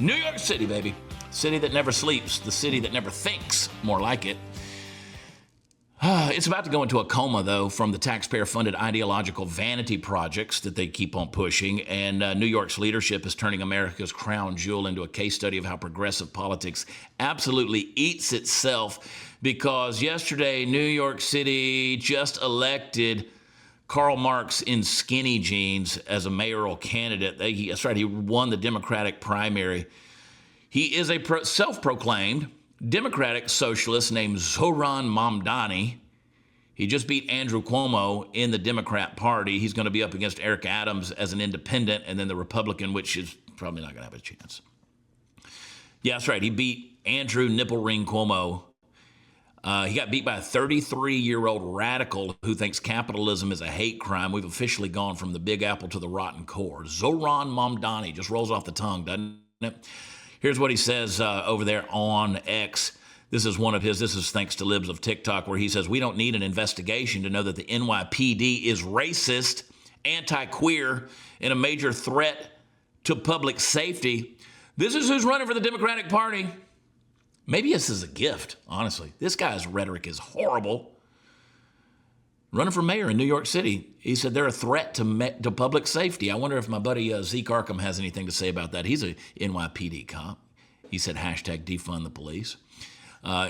New York City, baby. City that never sleeps, the city that never thinks, more like it. It's about to go into a coma, though, from the taxpayer-funded ideological vanity projects that they keep on pushing. And New York's leadership is turning America's crown jewel into a case study of how progressive politics absolutely eats itself. Because yesterday, New York City just elected Karl Marx in skinny jeans as a mayoral candidate. That's right, he won the Democratic primary. He is a self-proclaimed Democratic socialist named Zohran Mamdani. He just beat Andrew Cuomo in the Democrat Party. He's going to be up against Eric Adams as an independent, and then the Republican, which is probably not going to have a chance. Yeah, that's right. He beat Andrew Nipple Ring Cuomo. He got beat by a 33-year-old radical who thinks capitalism is a hate crime. We've officially gone from the Big Apple to the rotten core. Zohran Mamdani just rolls off the tongue, doesn't it? Here's what he says over there on X. This is one of his, this is thanks to Libs of TikTok, where he says, we don't need an investigation to know that the NYPD is racist, anti-queer, and a major threat to public safety. This is who's running for the Democratic Party. Maybe this is a gift, honestly. This guy's rhetoric is horrible. Running for mayor in New York City, he said they're a threat to public safety. I wonder if my buddy Zeke Arkham has anything to say about that. He's a NYPD cop. He said hashtag defund the police.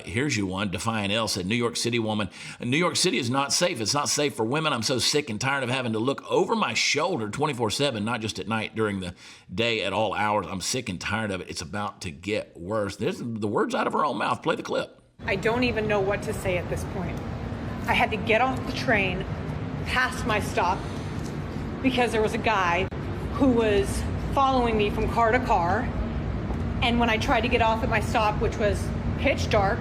Here's you one. Defiant L said, New York City woman. New York City is not safe. It's not safe for women. I'm so sick and tired of having to look over my shoulder 24/7, not just at night, during the day, at all hours. I'm sick and tired of it. It's about to get worse. There's the words out of her own mouth. Play the clip. I don't even know what to say at this point. I had to get off the train past my stop because there was a guy who was following me from car to car. And when I tried to get off at my stop, which was pitch dark,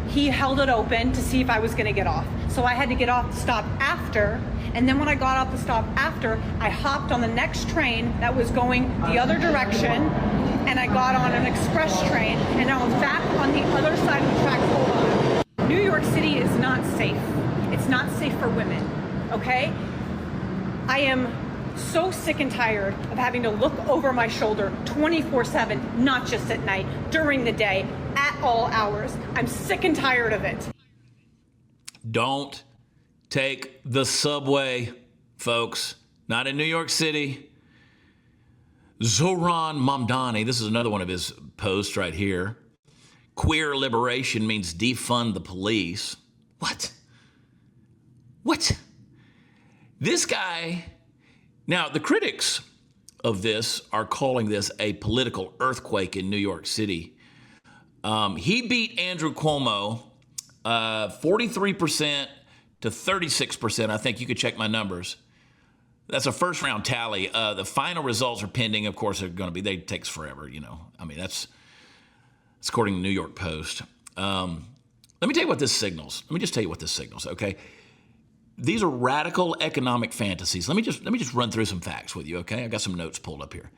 he held it open to see if I was going to get off. So I had to get off the stop after. And then when I got off the stop after, I hopped on the next train that was going the other direction. And I got on an express train. And now I'm back on the other side of the tracks. Hold on. New York City is not safe. It's not safe for women, okay? I am so sick and tired of having to look over my shoulder 24/7, not just at night, during the day, at all hours. I'm sick and tired of it. Don't take the subway, folks. Not in New York City. Zohran Mamdani, this is another one of his posts right here. Queer liberation means defund the police. What? This guy, now the critics of this are calling this a political earthquake in New York City. He beat Andrew Cuomo 43% to 36%. I think you could check my numbers. That's a first round tally. The final results are pending. Of course, they're going to be, takes forever, you know. I mean, that's according to New York Post. Let me tell you what this signals. Let me just tell you what this signals, okay? These are radical economic fantasies. Let me just run through some facts with you, okay? I got some notes pulled up here.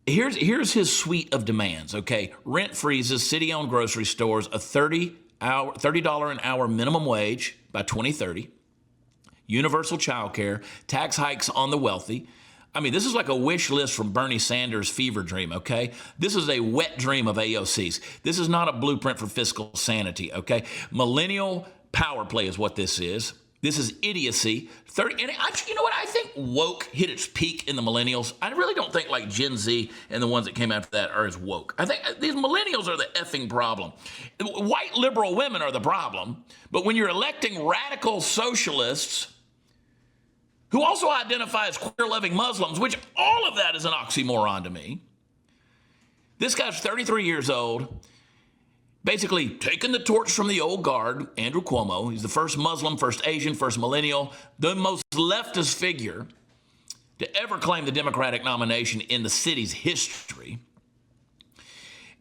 Here's his suite of demands, okay? Rent freezes, city-owned grocery stores, a $30 an hour minimum wage by 2030, universal child care, tax hikes on the wealthy. I mean, this is like a wish list from Bernie Sanders' fever dream, okay? This is a wet dream of AOC's. This is not a blueprint for fiscal sanity, okay? Millennial power play is what this is. This is idiocy. You know what? I think woke hit its peak in the millennials. I really don't think like Gen Z and the ones that came after that are as woke. I think these millennials are the effing problem. White liberal women are the problem. But when you're electing radical socialists who also identify as queer-loving Muslims, which all of that is an oxymoron to me. This guy's 33 years old, basically taking the torch from the old guard, Andrew Cuomo. He's the first Muslim, first Asian, first millennial, the most leftist figure to ever claim the Democratic nomination in the city's history.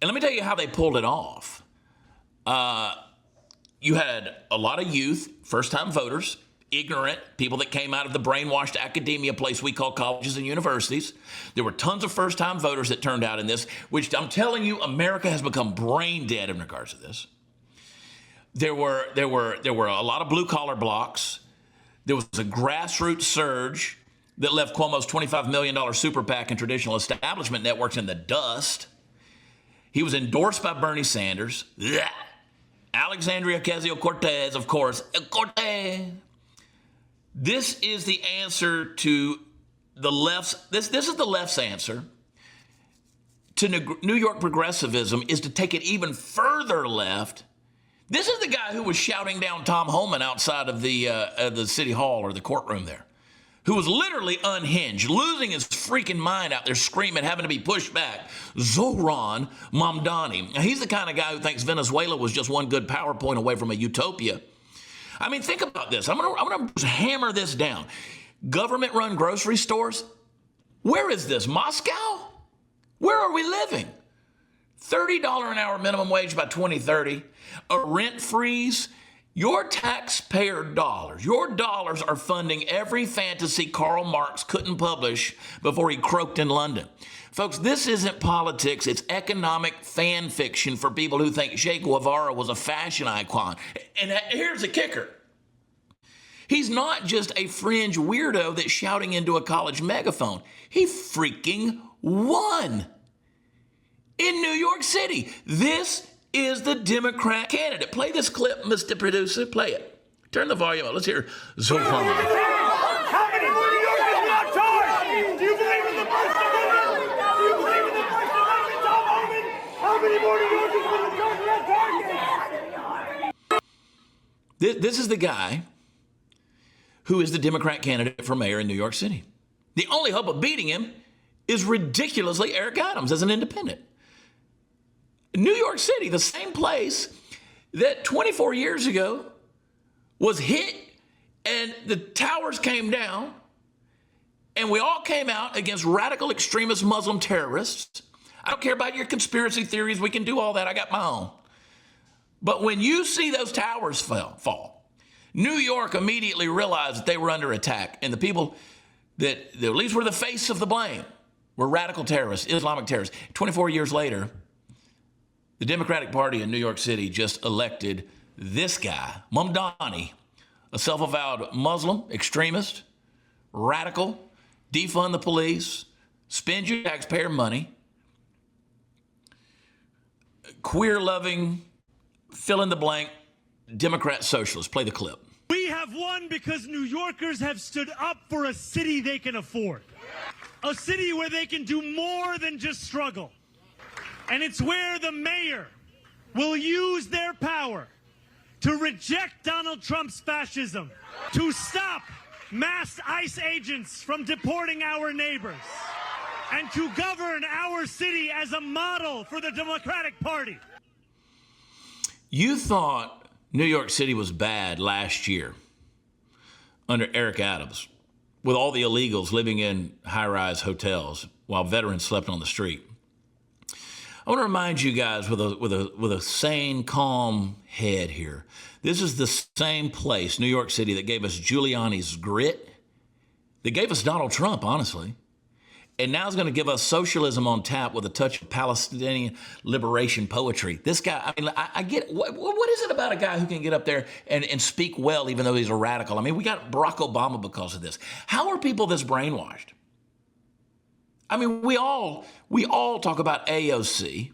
And let me tell you how they pulled it off. You had a lot of youth, first-time voters, ignorant people that came out of the brainwashed academia place we call colleges and universities. There were tons of first-time voters that turned out in this, which I'm telling you, America has become brain dead in regards to this. There were a lot of blue-collar blocks. There was a grassroots surge that left Cuomo's $25 million super PAC and traditional establishment networks in the dust. He was endorsed by Bernie Sanders. Blah. Alexandria Ocasio-Cortez, of course. Cortez. This is the answer to the left's, this is the left's answer to New York progressivism, is to take it even further left. This is the guy who was shouting down Tom Homan outside of the city hall or the courtroom there, who was literally unhinged, losing his freaking mind out there screaming, having to be pushed back. Zohran Mamdani. Now, he's the kind of guy who thinks Venezuela was just one good PowerPoint away from a utopia. I mean, think about this. I'm gonna just hammer this down. Government-run grocery stores. Where is this? Moscow? Where are we living? $30 an hour minimum wage by 2030. A rent freeze. Your taxpayer dollars, your dollars are funding every fantasy Karl Marx couldn't publish before he croaked in London. Folks, this isn't politics. It's economic fan fiction for people who think Che Guevara was a fashion icon. And here's the kicker. He's not just a fringe weirdo that's shouting into a college megaphone. He freaking won in New York City. This is the Democrat candidate. Play this clip, Mr. Producer. Play it. Turn the volume up. Let's hear Zohran. How many more New Yorkers are not charged? Do you believe in the First Amendment? Do you believe in the First Amendment, Tom Homan? How many more New Yorkers will the Democrat target? This is the guy who is the Democrat candidate for mayor in New York City. The only hope of beating him is ridiculously Eric Adams as an independent. New York City, the same place that 24 years ago was hit and the towers came down and we all came out against radical extremist Muslim terrorists. I don't care about your conspiracy theories. We can do all that. I got my own. But when you see those towers fall, New York immediately realized that they were under attack, and the people that at least were the face of the blame were radical terrorists, Islamic terrorists. 24 years later, the Democratic Party in New York City just elected this guy, Mamdani, a self-avowed Muslim, extremist, radical, defund the police, spend your taxpayer money, queer-loving, fill-in-the-blank, Democrat socialist. Play the clip. We have won because New Yorkers have stood up for a city they can afford. A city where they can do more than just struggle. And it's where the mayor will use their power to reject Donald Trump's fascism, to stop mass ICE agents from deporting our neighbors, and to govern our city as a model for the Democratic Party. You thought New York City was bad last year under Eric Adams, with all the illegals living in high-rise hotels while veterans slept on the street. I want to remind you guys with a sane, calm head here. This is the same place, New York City, that gave us Giuliani's grit, that gave us Donald Trump, honestly, and now is going to give us socialism on tap with a touch of Palestinian liberation poetry. This guy, I mean, I get, what is it about a guy who can get up there and speak well even though he's a radical? I mean, we got Barack Obama because of this. How are people this brainwashed? I mean, we all talk about AOC.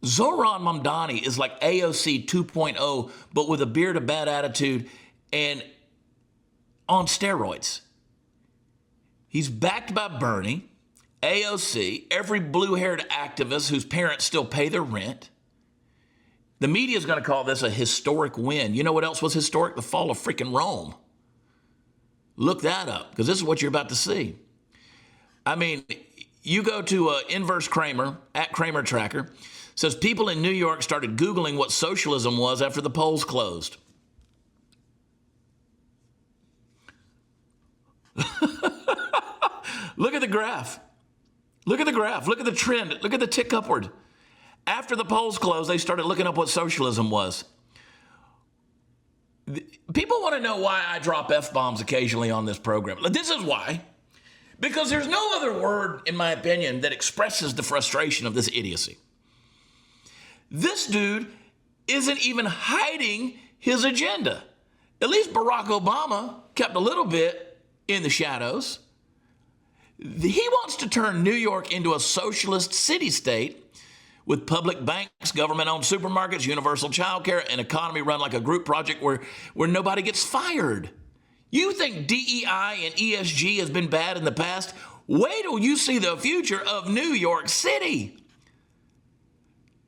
Zohran Mamdani is like AOC 2.0, but with a beard, a bad attitude, and on steroids. He's backed by Bernie, AOC, every blue-haired activist whose parents still pay their rent. The media is going to call this a historic win. You know what else was historic? The fall of freaking Rome. Look that up, because this is what you're about to see. I mean, you go to Inverse Kramer, at Kramer Tracker, says people in New York started Googling what socialism was after the polls closed. Look at the graph. Look at the graph. Look at the trend. Look at the tick upward. After the polls closed, they started looking up what socialism was. People want to know why I drop F-bombs occasionally on this program. This is why. Because there's no other word, in my opinion, that expresses the frustration of this idiocy. This dude isn't even hiding his agenda. At least Barack Obama kept a little bit in the shadows. He wants to turn New York into a socialist city-state with public banks, government-owned supermarkets, universal child care, an economy run like a group project where nobody gets fired. You think DEI and ESG has been bad in the past? Wait till you see the future of New York City.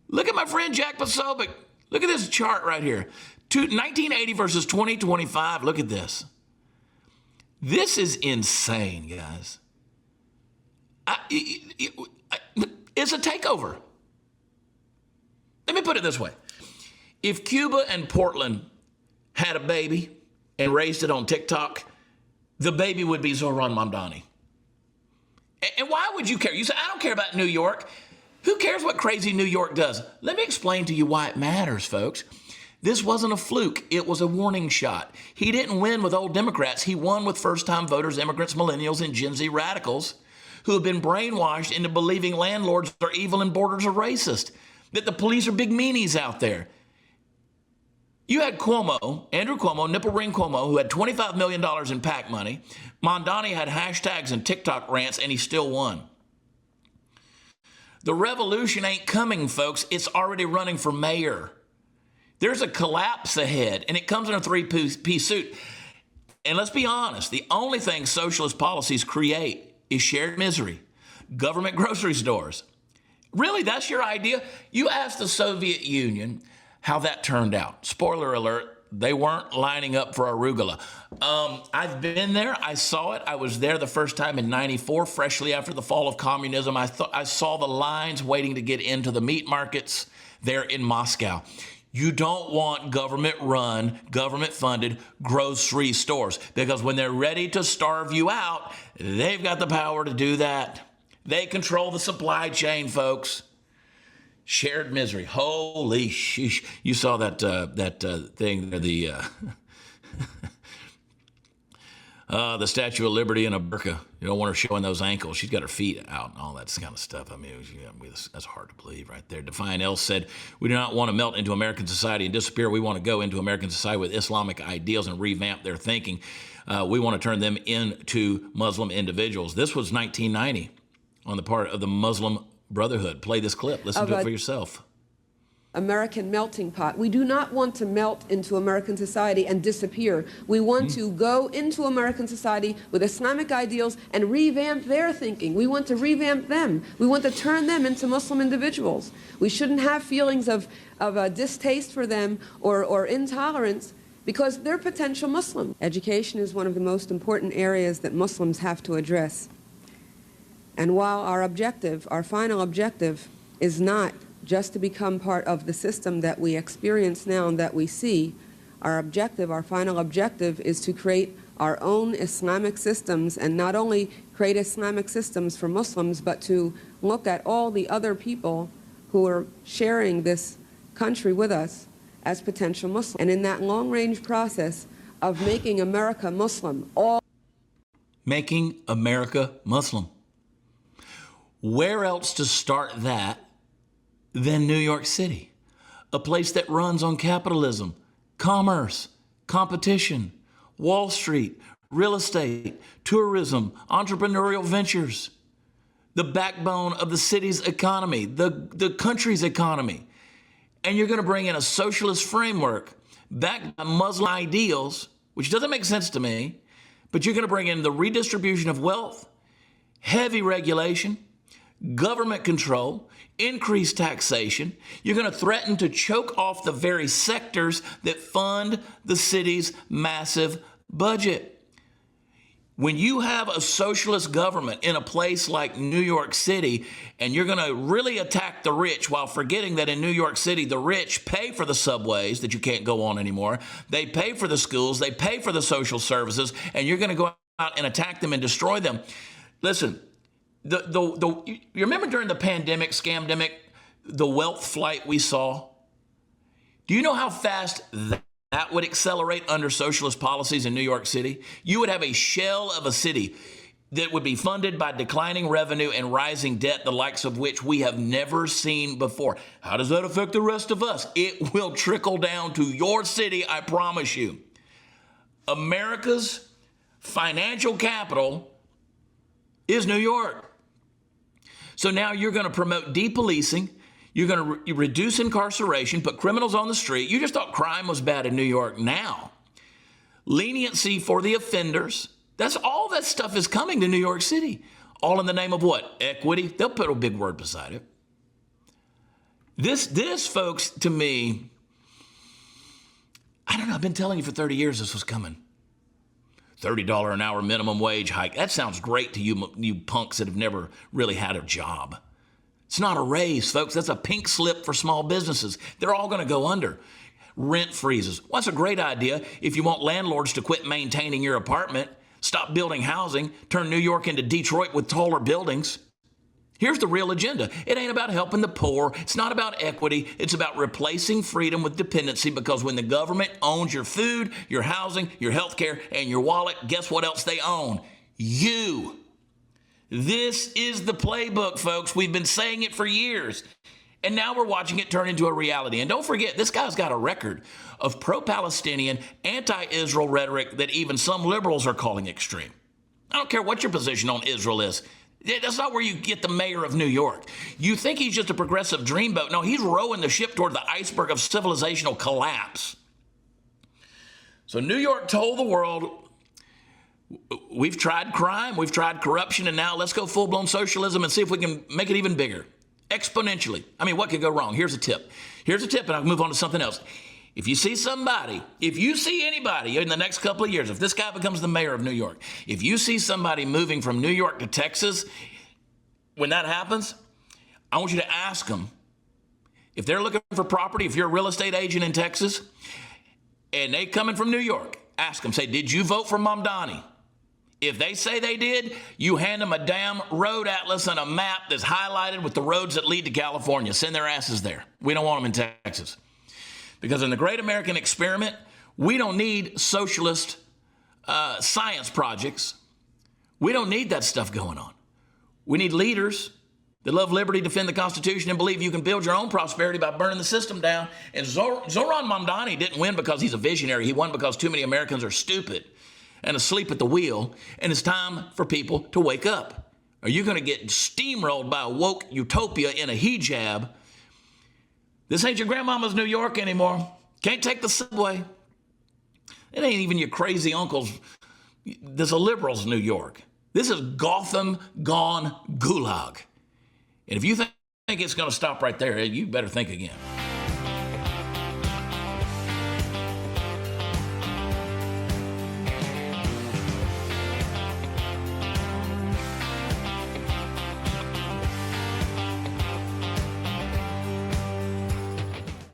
Look at my friend Jack Posobiec. Look at this chart right here. 1980 versus 2025. Look at this. This is insane, guys. It's a takeover. Let me put it this way. If Cuba and Portland had a baby and raised it on TikTok, the baby would be Zohran Mamdani. And why would you care? You say, I don't care about New York. Who cares what crazy New York does? Let me explain to you why it matters, folks. This wasn't a fluke. It was a warning shot. He didn't win with old Democrats. He won with first-time voters, immigrants, millennials, and Gen Z radicals who have been brainwashed into believing landlords are evil and borders are racist, that the police are big meanies out there. You had Cuomo, Andrew Cuomo, Nipple Ring Cuomo, who had $25 million in PAC money. Mamdani had hashtags and TikTok rants, and he still won. The revolution ain't coming, folks. It's already running for mayor. There's a collapse ahead, and it comes in a three-piece suit. And let's be honest, the only thing socialist policies create is shared misery, government grocery stores. Really, that's your idea? You asked the Soviet Union how that turned out. Spoiler alert, they weren't lining up for arugula. I've been there. I saw it. I was there the first time in '94, freshly after the fall of communism. I saw the lines waiting to get into the meat markets there in Moscow. You don't want government-run, government-funded grocery stores because when they're ready to starve you out, they've got the power to do that. They control the supply chain, folks. Shared misery. Holy sheesh. You saw that thing there, the Statue of Liberty in a burqa. You don't want her showing those ankles. She's got her feet out and all that kind of stuff. I mean, that's hard to believe right there. Defiant L said, we do not want to melt into American society and disappear. We want to go into American society with Islamic ideals and revamp their thinking. We want to turn them into Muslim individuals. This was 1990 on the part of the Muslim Brotherhood. Play this clip. Listen to it for yourself. American melting pot. We do not want to melt into American society and disappear. We want to go into American society with Islamic ideals and revamp their thinking. We want to revamp them. We want to turn them into Muslim individuals. We shouldn't have feelings of distaste for them or intolerance because they're potential Muslim. Education is one of the most important areas that Muslims have to address. And while our objective, our final objective, is not just to become part of the system that we experience now and that we see, our objective, our final objective, is to create our own Islamic systems, and not only create Islamic systems for Muslims, but to look at all the other people who are sharing this country with us as potential Muslims. And in that long-range process of making America Muslim, Making America Muslim. Where else to start that than New York City? A place that runs on capitalism, commerce, competition, Wall Street, real estate, tourism, entrepreneurial ventures, the backbone of the city's economy, the country's economy. And you're going to bring in a socialist framework backed by Muslim ideals, which doesn't make sense to me, but you're going to bring in the redistribution of wealth, heavy regulation, government control, increased taxation. You're going to threaten to choke off the very sectors that fund the city's massive budget. When you have a socialist government in a place like New York City, and you're going to really attack the rich while forgetting that in New York City, the rich pay for the subways that you can't go on anymore. They pay for the schools. They pay for the social services, and you're going to go out and attack them and destroy them. Listen, you remember during the pandemic, scamdemic, the wealth flight we saw? Do you know how fast that would accelerate under socialist policies in New York City? You would have a shell of a city that would be funded by declining revenue and rising debt, the likes of which we have never seen before. How does that affect the rest of us? It will trickle down to your city, I promise you. America's financial capital is New York. So now you're going to promote depolicing. You're going to reduce incarceration, put criminals on the street. You just thought crime was bad in New York. Now, leniency for the offenders. That's all that stuff is coming to New York City. All in the name of what? Equity. They'll put a big word beside it. This, folks, to me, I don't know. I've been telling you for 30 years this was coming. $30 an hour minimum wage hike. That sounds great to you punks that have never really had a job. It's not a raise, folks. That's a pink slip for small businesses. They're all going to go under. Rent freezes. Well, that's a great idea if you want landlords to quit maintaining your apartment, stop building housing, turn New York into Detroit with taller buildings. Here's the real agenda. It ain't about helping the poor. It's not about equity. It's about replacing freedom with dependency, because when the government owns your food, your housing, your health care, and your wallet, guess what else they own? You. This is the playbook, folks. We've been saying it for years. And now we're watching it turn into a reality. And don't forget, this guy's got a record of pro-Palestinian, anti-Israel rhetoric that even some liberals are calling extreme. I don't care what your position on Israel is. That's not where you get the mayor of New York. You think he's just a progressive dreamboat. No, he's rowing the ship toward the iceberg of civilizational collapse. So New York told the world, we've tried crime, we've tried corruption, and now let's go full-blown socialism and see if we can make it even bigger. Exponentially. I mean, what could go wrong? Here's a tip. And I'll move on to something else. If you see anybody in the next couple of years, if this guy becomes the mayor of New York, if you see somebody moving from New York to Texas, when that happens, I want you to ask them, if they're looking for property, if you're a real estate agent in Texas, and they coming from New York, ask them, say, did you vote for Mamdani? If they say they did, you hand them a damn road atlas and a map that's highlighted with the roads that lead to California. Send their asses there. We don't want them in Texas. Because in the great American experiment, we don't need socialist science projects. We don't need that stuff going on. We need leaders that love liberty, defend the Constitution, and believe you can build your own prosperity by burning the system down. And Zohran Mamdani didn't win because he's a visionary. He won because too many Americans are stupid and asleep at the wheel, and it's time for people to wake up. Are you going to get steamrolled by a woke utopia in a hijab? This ain't your grandmama's New York anymore. Can't take the subway. It ain't even your crazy uncle's. There's a liberal's New York. This is Gotham gone gulag. And if you think it's going to stop right there, you better think again.